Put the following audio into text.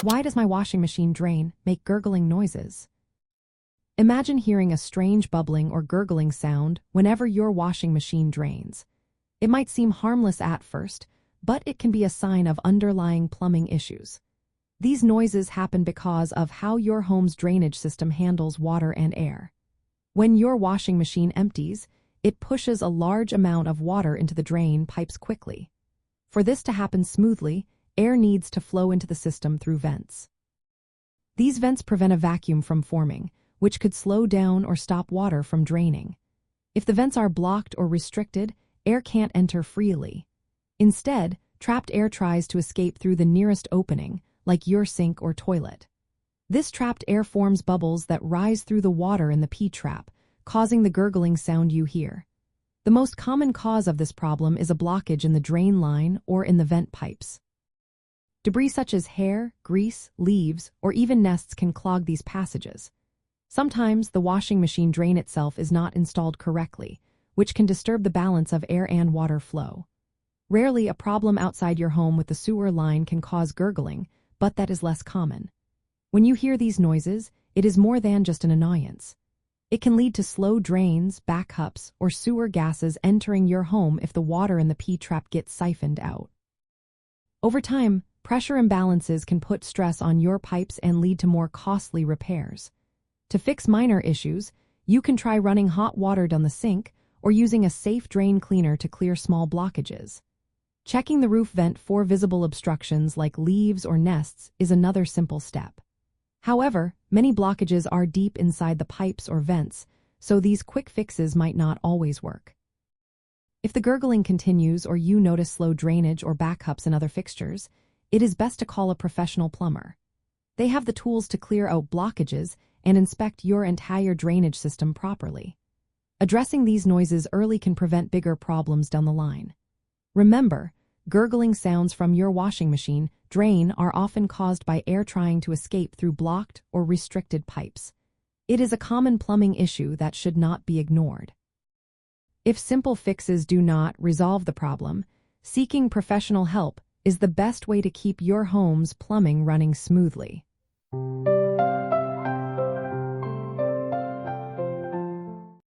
Why does my washing machine drain make gurgling noises? Imagine hearing a strange bubbling or gurgling sound whenever your washing machine drains. It might seem harmless at first, but it can be a sign of underlying plumbing issues. These noises happen because of how your home's drainage system handles water and air. When your washing machine empties, it pushes a large amount of water into the drain pipes quickly. For this to happen smoothly, air needs to flow into the system through vents. These vents prevent a vacuum from forming, which could slow down or stop water from draining. If the vents are blocked or restricted, air can't enter freely. Instead, trapped air tries to escape through the nearest opening, like your sink or toilet. This trapped air forms bubbles that rise through the water in the P-trap, causing the gurgling sound you hear. The most common cause of this problem is a blockage in the drain line or in the vent pipes. Debris such as hair, grease, leaves, or even nests can clog these passages. Sometimes the washing machine drain itself is not installed correctly, which can disturb the balance of air and water flow. Rarely, a problem outside your home with the sewer line can cause gurgling, but that is less common. When you hear these noises, it is more than just an annoyance. It can lead to slow drains, backups, or sewer gases entering your home if the water in the P-trap gets siphoned out. Over time, pressure imbalances can put stress on your pipes and lead to more costly repairs. To fix minor issues, you can try running hot water down the sink or using a safe drain cleaner to clear small blockages. Checking the roof vent for visible obstructions like leaves or nests is another simple step. However, many blockages are deep inside the pipes or vents, so these quick fixes might not always work. If the gurgling continues or you notice slow drainage or backups in other fixtures, it is best to call a professional plumber. They have the tools to clear out blockages and inspect your entire drainage system properly. Addressing these noises early can prevent bigger problems down the line. Remember, gurgling sounds from your washing machine drain are often caused by air trying to escape through blocked or restricted pipes. It is a common plumbing issue that should not be ignored. If simple fixes do not resolve the problem, seeking professional help is the best way to keep your home's plumbing running smoothly.